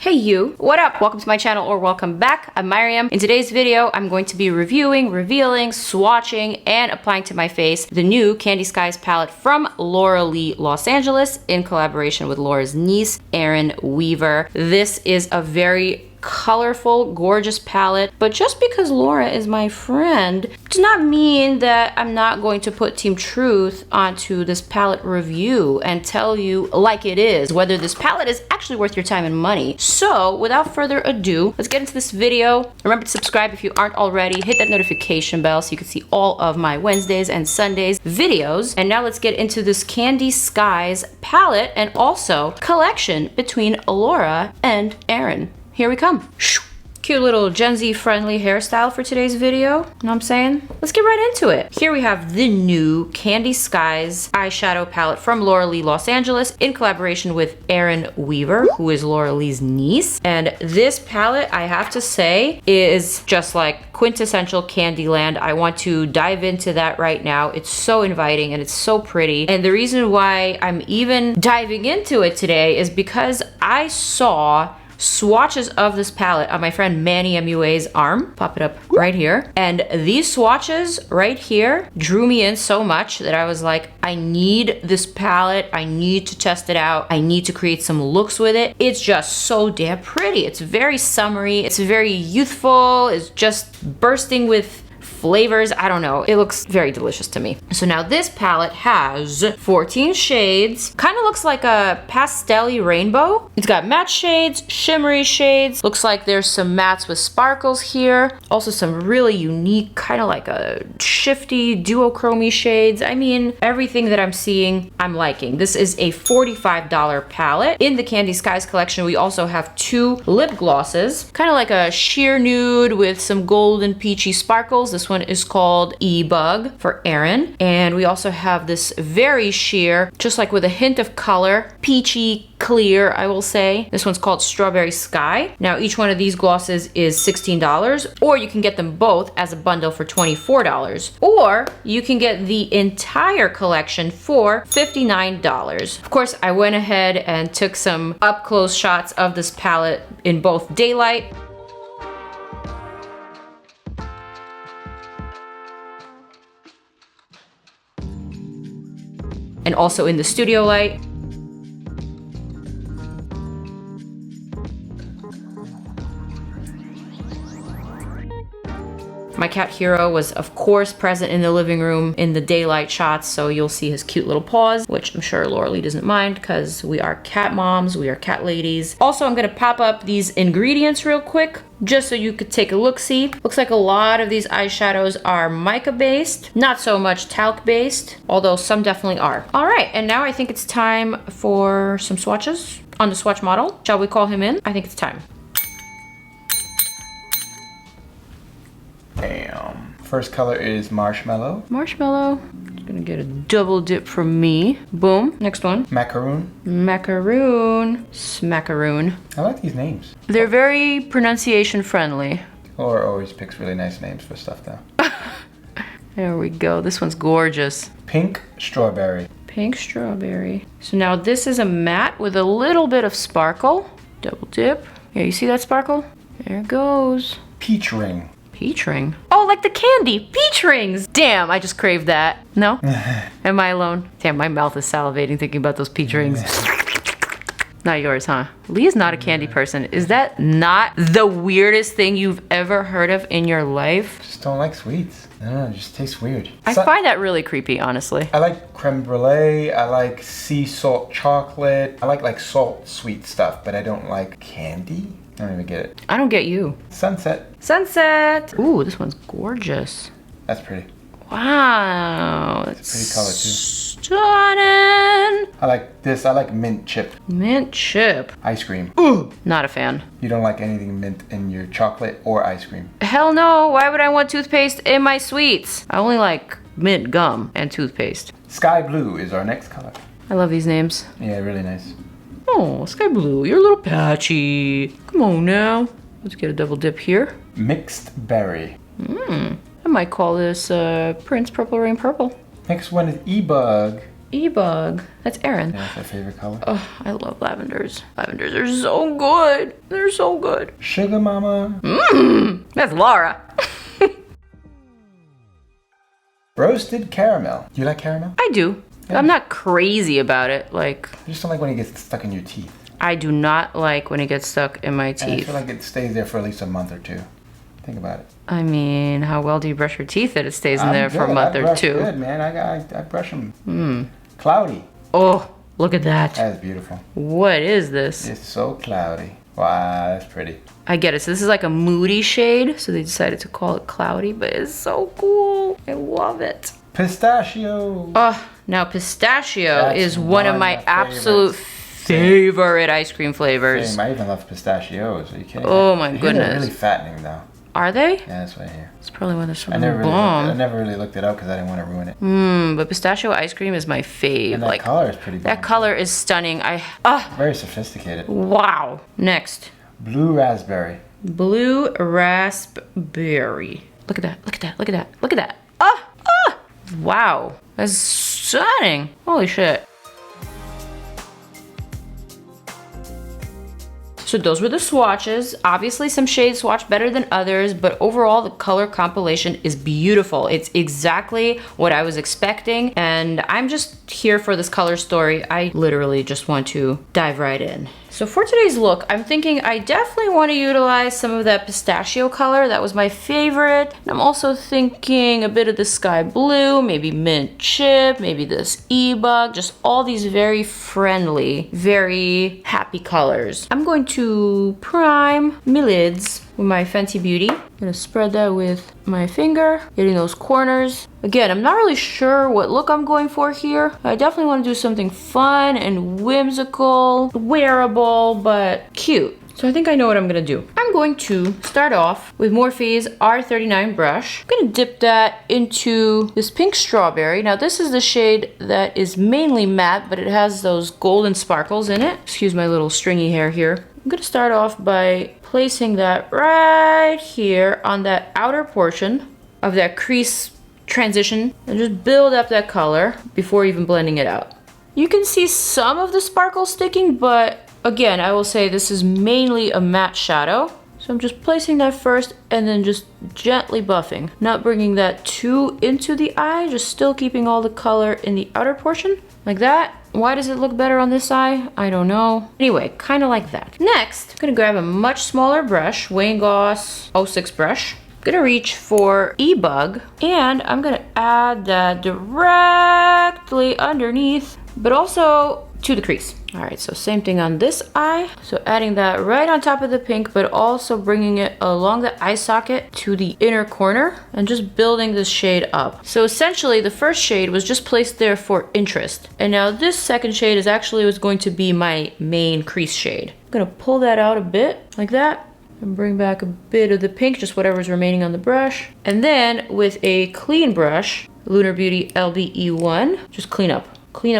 Hey you, what up? Welcome to my channel or welcome back. I'm Maryam. In today's video, I'm going to be reviewing, revealing, swatching, and applying to my face the new Candy Skies palette from Laura Lee Los Angeles in collaboration with Laura's niece, Erin Weaver. This is a very colorful, gorgeous palette, but just because Laura is my friend does not mean that I'm not going to put Team Truth onto this palette review and tell you like it is whether this palette is actually worth your time and money. So without further ado, let's get into this video. Remember to subscribe if you aren't already. Hit that notification bell so you can see all of my Wednesdays and Sundays videos. And now let's get into this Candy Skies palette and also collection between Laura and Erin. Here we come. Cute little Gen Z friendly hairstyle for today's video. You know what I'm saying? Let's get right into it. Here we have the new Candy Skies eyeshadow palette from Laura Lee Los Angeles in collaboration with Erin Weaver, who is Laura Lee's niece. And this palette, I have to say, is just like quintessential Candyland. I want to dive into that right now. It's so inviting and it's so pretty. And the reason why I'm even diving into it today is because I saw swatches of this palette on my friend MaryamNYC's arm. Pop it up right here. And these swatches right here drew me in so much that I was like, I need this palette. I need to test it out. I need to create some looks with it. It's just so damn pretty. It's very summery. It's very youthful. It's just bursting with flavors. I don't know. It looks very delicious to me. So now this palette has 14 shades. Kind of looks like a pastel-y rainbow. It's got matte shades, shimmery shades. Looks like there's some mattes with sparkles here. Also some really unique, kind of like a shifty duochrome shades. I mean, everything that I'm seeing, I'm liking. This is a $45 palette. In the Candy Skies collection, we also have two lip glosses. Kind of like a sheer nude with some gold and peachy sparkles. This one is called E-Bug for Erin. And we also have this very sheer, just like with a hint of color, peachy clear, I will say. This one's called Strawberry Sky. Now each one of these glosses is $16, or you can get them both as a bundle for $24, or you can get the entire collection for $59. Of course, I went ahead and took some up close shots of this palette in both daylight and also in the studio light. My cat Hero was of course present in the living room in the daylight shots, so you'll see his cute little paws, which I'm sure Laura Lee doesn't mind because we are cat moms, we are cat ladies. Also, I'm gonna pop up these ingredients real quick just so you could take a look-see. Looks like a lot of these eyeshadows are mica based, not so much talc based, although some definitely are. All right, and now I think it's time for some swatches on the swatch model. Shall we call him in? I think it's time. Bam. First color is Marshmallow. Marshmallow. Just gonna get a double dip from me. Boom. Next one. Macaroon. Macaroon. Smackaroon. I like these names. They're very pronunciation friendly. Laura always picks really nice names for stuff though. There we go. This one's gorgeous. Pink Strawberry. Pink Strawberry. So now this is a matte with a little bit of sparkle. Double dip. Yeah, you see that sparkle? There it goes. Peach Ring. Peach ring. Oh, like the candy. Peach rings. Damn, I just craved that. No? Am I alone? Damn, my mouth is salivating thinking about those peach rings. Not yours, huh? Lee is not a candy person. Is that not the weirdest thing you've ever heard of in your life? Just don't like sweets. I don't know, it just tastes weird. I find that really creepy, honestly. I like creme brulee. I like sea salt chocolate. I like salt sweet stuff, but I don't like candy. I don't even get it. I don't get you. Sunset. Sunset. Ooh, this one's gorgeous. That's pretty. Wow. It's a pretty color too. Stunning. I like this. I like mint chip. Mint chip. Ice cream. Ooh. Not a fan. You don't like anything mint in your chocolate or ice cream? Hell no. Why would I want toothpaste in my sweets? I only like mint gum and toothpaste. Sky Blue is our next color. I love these names. Yeah, really nice. Oh, Sky Blue, you're a little patchy. Come on now. Let's get a double dip here. Mixed Berry. I might call this Prince Purple Rain Purple. Next one is E-Bug. E-bug. That's Erin. Yeah, that's my favorite color. Oh, I love lavenders. Lavenders are so good. They're so good. Sugar mama. That's Laura. Roasted caramel. Do you like caramel? I do. Yeah. I'm not crazy about it. Like, I just don't like when it gets stuck in your teeth. I do not like when it gets stuck in my And I teeth. feel like it stays there for at least a month or two. Think about it. I mean, how well do you brush your teeth that it stays in there for a month or two? Good, man. I brush them. Cloudy. Oh, look at that. That is beautiful. What is this? It's so cloudy. Wow, that's pretty. I get it. So this is like a moody shade. So they decided to call it cloudy, but it's so cool. I love it. Pistachio. Oh, now pistachio That's is one of my absolute favorite ice cream flavors. Same. I even love pistachios. Are you kidding? Oh my I hear goodness. They're really fattening though. Are they? Yeah, that's what I hear. It's probably why they're so I never really looked it up because I didn't want to ruin it. But pistachio ice cream is my fave. And that Like, color is pretty good. that color is stunning. Very sophisticated. Wow. Next. Blue raspberry. Blue raspberry. Look at that. Look at that. Look at that. Look at that. Wow. That's stunning. Holy shit. So those were the swatches. Obviously some shades swatch better than others, but overall the color compilation is beautiful. It's exactly what I was expecting, and I'm just here for this color story. I literally just want to dive right in. So for today's look, I'm thinking I definitely want to utilize some of that pistachio color. That was my favorite. And I'm also thinking a bit of the sky blue, maybe mint chip, maybe this e-bug, just all these very friendly, very happy colors. I'm going to prime my lids with my Fenty Beauty. I'm gonna spread that with my finger, getting those corners. Again, I'm not really sure what look I'm going for here. I definitely want to do something fun and whimsical, wearable, but cute. So I think I know what I'm gonna do. I'm going to start off with Morphe's R39 brush. I'm gonna dip that into this pink strawberry. Now this is the shade that is mainly matte, but it has those golden sparkles in it. Excuse my little stringy hair here. I'm gonna start off by placing that right here on that outer portion of that crease transition and just build up that color before even blending it out. You can see some of the sparkles sticking, but again, I will say this is mainly a matte shadow. So I'm just placing that first and then just gently buffing, not bringing that too into the eye, just still keeping all the color in the outer portion like that. Why does it look better on this eye? I don't know. Anyway, kind of like that. Next, I'm gonna grab a much smaller brush, Wayne Goss 06 brush. I'm gonna reach for e-bug and I'm gonna add that directly underneath, but also to the crease. All right, so same thing on this eye. So adding that right on top of the pink, but also bringing it along the eye socket to the inner corner and just building this shade up. So essentially the first shade was just placed there for interest. And now this second shade is actually was going to be my main crease shade. I'm gonna pull that out a bit like that and bring back a bit of the pink, just whatever's remaining on the brush. And then with a clean brush, Lunar Beauty LBE1, just clean up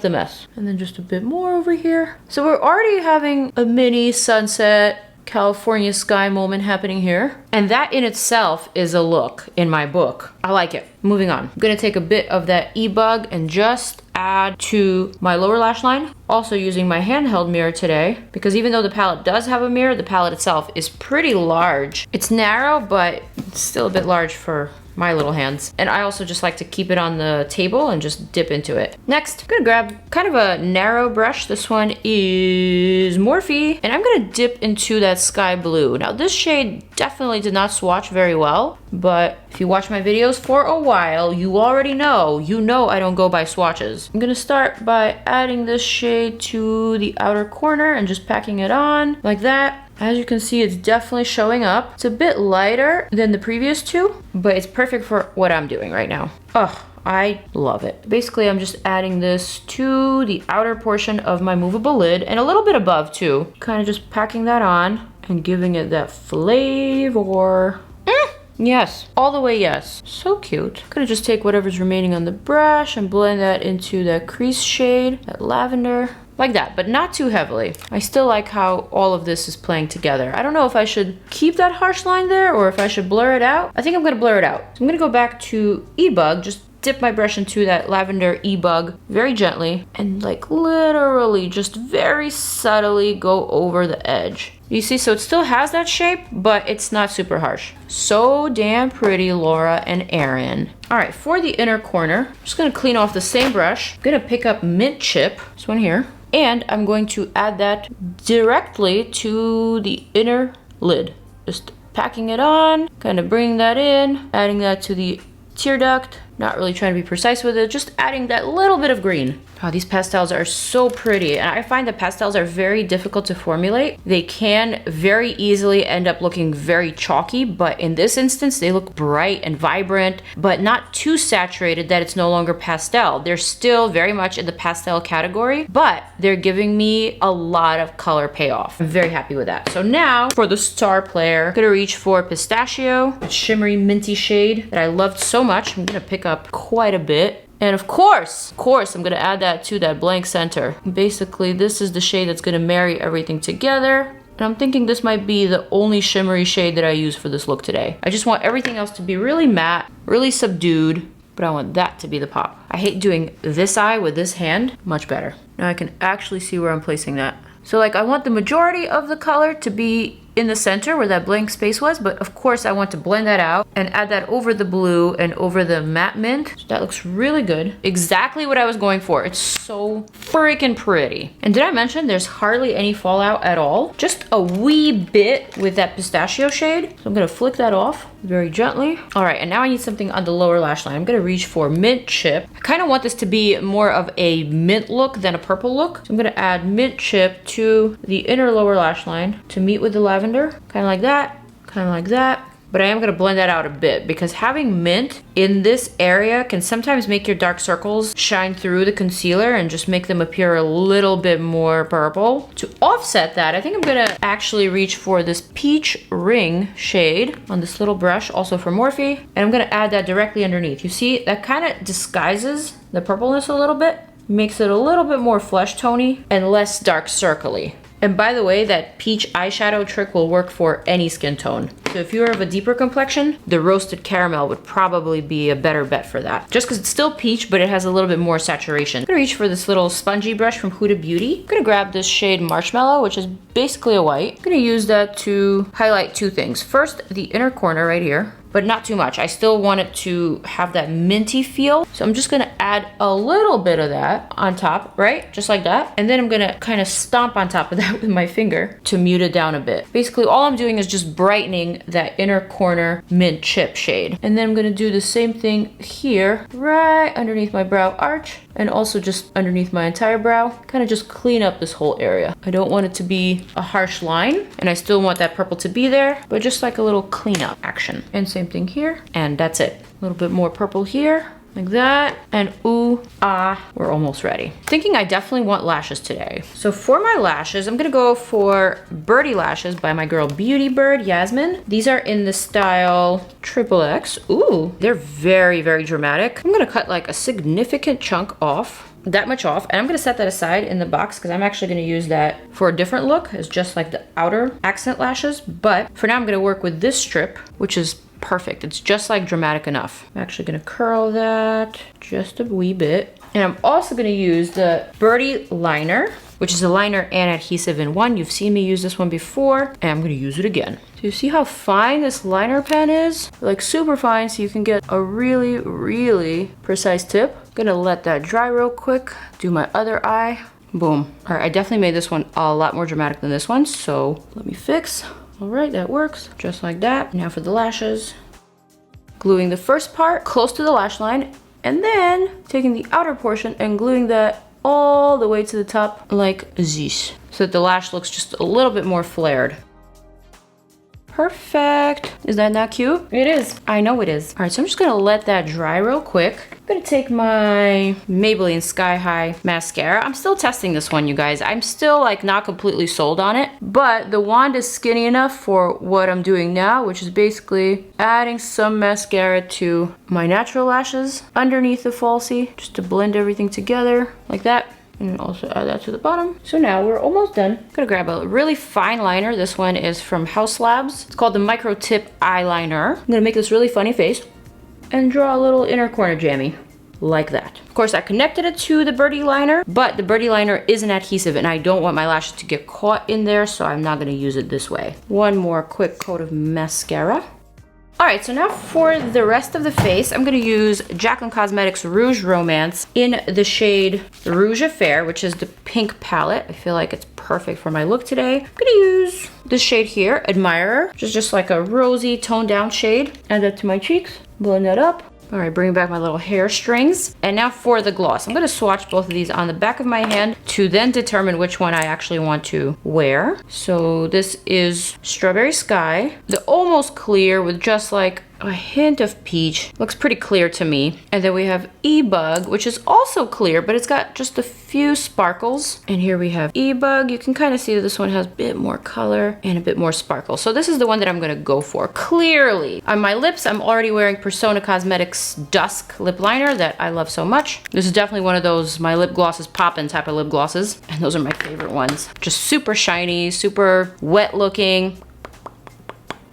the mess. And then just a bit more over here. So we're already having a mini sunset California sky moment happening here. And that in itself is a look in my book. I like it. Moving on. I'm gonna take a bit of that e-bug and just add to my lower lash line. Also using my handheld mirror today, because even though the palette does have a mirror, the palette itself is pretty large. It's narrow, but it's still a bit large for my little hands. And I also just like to keep it on the table and just dip into it. Next, I'm gonna grab kind of a narrow brush. This one is Morphe, and I'm gonna dip into that sky blue. Now this shade definitely did not swatch very well, but if you watch my videos for a while, you already know, I don't go by swatches. I'm gonna start by adding this shade to the outer corner and just packing it on like that. As you can see, it's definitely showing up. It's a bit lighter than the previous two, but it's perfect for what I'm doing right now. Oh, I love it. Basically, I'm just adding this to the outer portion of my movable lid and a little bit above too. Kind of just packing that on and giving it that flavor. Yes, all the way yes. So cute. I'm gonna just take whatever's remaining on the brush and blend that into that crease shade, that lavender. Like that, but not too heavily. I still like how all of this is playing together. I don't know if I should keep that harsh line there or if I should blur it out. I think I'm gonna blur it out. So I'm gonna go back to e-bug, just dip my brush into that lavender e-bug very gently and like literally just very subtly go over the edge. You see, so it still has that shape, but it's not super harsh. So damn pretty, Laura and Erin. All right, for the inner corner, I'm just gonna clean off the same brush. I'm gonna pick up Mint Chip, this one here, and I'm going to add that directly to the inner lid. Just packing it on, kind of bringing that in, adding that to the tear duct. Not really trying to be precise with it, just adding that little bit of green. Oh, these pastels are so pretty. And I find that pastels are very difficult to formulate. They can very easily end up looking very chalky, but in this instance, they look bright and vibrant, but not too saturated that it's no longer pastel. They're still very much in the pastel category, but they're giving me a lot of color payoff. I'm very happy with that. So now for the star player, I'm gonna reach for Pistachio, a shimmery minty shade that I loved so much. I'm gonna pick up quite a bit. And of course, I'm gonna add that to that blank center. Basically, this is the shade that's gonna marry everything together. And I'm thinking this might be the only shimmery shade that I use for this look today. I just want everything else to be really matte, really subdued, but I want that to be the pop. I hate doing this eye with this hand, much better. Now I can actually see where I'm placing that. So like I want the majority of the color to be in the center where that blank space was, but of course I want to blend that out and add that over the blue and over the matte mint. So that looks really good. Exactly what I was going for. It's so freaking pretty. And did I mention there's hardly any fallout at all? Just a wee bit with that pistachio shade. So I'm gonna flick that off very gently. All right, and now I need something on the lower lash line. I'm gonna reach for Mint Chip. I kind of want this to be more of a mint look than a purple look. So I'm gonna add Mint Chip to the inner lower lash line to meet with the lavender. Kind of like that, kind of like that. But I am gonna blend that out a bit because having mint in this area can sometimes make your dark circles shine through the concealer and just make them appear a little bit more purple. To offset that, I think I'm gonna actually reach for this Peach Ring shade on this little brush, also from Morphe, and I'm gonna add that directly underneath. You see, that kind of disguises the purpleness a little bit, makes it a little bit more flesh tony and less dark circle-y. And by the way, that peach eyeshadow trick will work for any skin tone. So if you're of a deeper complexion, the roasted caramel would probably be a better bet for that. Just because it's still peach, but it has a little bit more saturation. I'm gonna reach for this little spongy brush from Huda Beauty. I'm gonna grab this shade Marshmallow, which is basically a white. I'm gonna use that to highlight two things. First, the inner corner right here, but not too much. I still want it to have that minty feel. So I'm just gonna add a little bit of that on top, right? Just like that. And then I'm gonna kind of stomp on top of that with my finger to mute it down a bit. Basically, all I'm doing is just brightening that inner corner Mint Chip shade. And then I'm gonna do the same thing here, right underneath my brow arch, and also just underneath my entire brow. Kind of just clean up this whole area. I don't want it to be a harsh line, and I still want that purple to be there, but just like a little cleanup action. And same thing here, and that's it. A little bit more purple here, like that, and ooh, ah, we're almost ready. Thinking I definitely want lashes today. So for my lashes, I'm gonna go for Birdie lashes by my girl Beauty Bird, Yasmin. These are in the style XXX. Ooh, they're very, very dramatic. I'm gonna cut like a significant chunk off. That much off, and I'm gonna set that aside in the box because I'm actually gonna use that for a different look. It's just like the outer accent lashes, but for now I'm gonna work with this strip, which is perfect. It's just like dramatic enough. I'm actually gonna curl that just a wee bit. And I'm also gonna use the Birdie liner, which is a liner and adhesive in one. You've seen me use this one before, and I'm gonna use it again. So you see how fine this liner pen is? Like super fine, so you can get a really, really precise tip. Gonna let that dry real quick, do my other eye, boom. All right, I definitely made this one a lot more dramatic than this one, so let me fix. All right, that works, just like that. Now for the lashes. Gluing the first part close to the lash line, and then taking the outer portion and gluing that all the way to the top like this, so that the lash looks just a little bit more flared. Perfect. Is that not cute? It is. I know it is. All right, so I'm just gonna let that dry real quick. I'm gonna take my Maybelline Sky High mascara. I'm still testing this one, you guys. I'm still like not completely sold on it, but the wand is skinny enough for what I'm doing now, which is basically adding some mascara to my natural lashes underneath the falsie, just to blend everything together like that. And also add that to the bottom. So now we're almost done. I'm gonna grab a really fine liner. This one is from HAUS Labs. It's called the Micro Tip Eyeliner. I'm gonna make this really funny face and draw a little inner corner jammy. like that. Of course, I connected it to the Birdie liner, but the Birdie liner is an adhesive and I don't want my lashes to get caught in there, so I'm not gonna use it this way. One more quick coat of mascara. All right, so now for the rest of the face, I'm gonna use JACLYN Cosmetics Rouge Romance in the shade Rouge Affair, which is the pink palette. I feel like it's perfect for my look today. I'm gonna use this shade here, Admirer, which is just like a rosy toned down shade. Add that to my cheeks, blend that up. All right, bring back my little hair strings. And now for the gloss. I'm gonna swatch both of these on the back of my hand to then determine which one I actually want to wear. So this is Strawberry Sky, the almost clear with just like a hint of peach. Looks pretty clear to me. And then we have E-Bug, which is also clear, but it's got just a few sparkles. And here we have E-Bug. You can kind of see that this one has a bit more color and a bit more sparkle. So this is the one that I'm gonna go for. Clearly, on my lips, I'm already wearing Persona Cosmetics Dusk lip liner that I love so much. This is definitely one of those my lip glosses poppin' type of lip glosses. And those are my favorite ones. Just super shiny, super wet looking.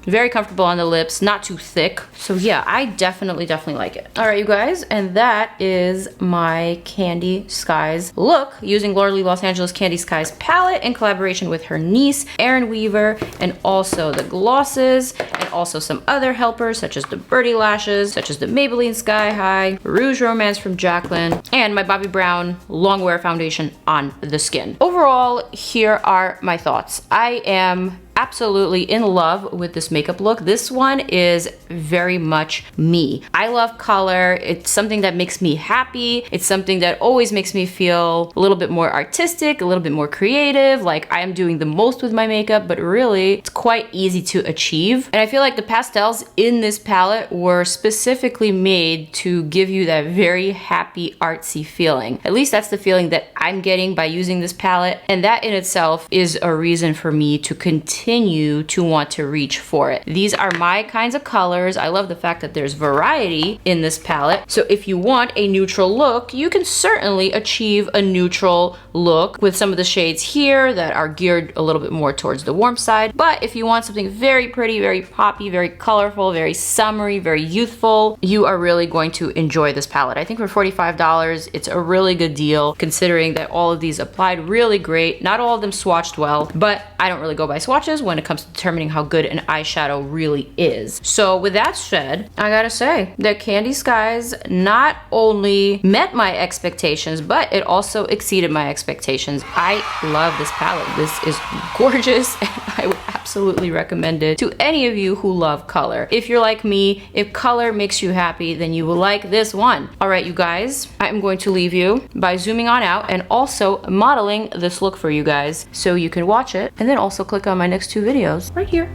Very comfortable on the lips, not too thick. So yeah, I definitely like it. All right, you guys, and that is my Candy Skies look using Laura Lee Los Angeles Candy Skies palette in collaboration with her niece, Erin Weaver, and also the glosses, and also some other helpers such as the Birdie lashes, such as the Maybelline Sky High, Rouge Romance from JACLYN, and my Bobbi Brown Longwear foundation on the skin. Overall, here are my thoughts. I am absolutely in love with this makeup look. This one is very much me. I love color. It's something that makes me happy. It's something that always makes me feel a little bit more artistic, a little bit more creative, like I am doing the most with my makeup, but really it's quite easy to achieve. And I feel like the pastels in this palette were specifically made to give you that very happy, artsy feeling. At least that's the feeling that I'm getting by using this palette. And that in itself is a reason for me to continue to want to reach for it. These are my kinds of colors. I love the fact that there's variety in this palette. So if you want a neutral look, you can certainly achieve a neutral look with some of the shades here that are geared a little bit more towards the warm side. But if you want something very pretty, very poppy, very colorful, very summery, very youthful, you are really going to enjoy this palette. I think for $45, it's a really good deal considering that all of these applied really great. Not all of them swatched well, but I don't really go by swatches when it comes to determining how good an eyeshadow really is. So with that said, I gotta say that Candy Skies not only met my expectations, but it also exceeded my expectations. I love this palette. This is gorgeous and I would absolutely recommend it to any of you who love color. If you're like me, if color makes you happy, then you will like this one. All right, you guys, I'm going to leave you by zooming on out and also modeling this look for you guys so you can watch it and then also click on my next two videos right here.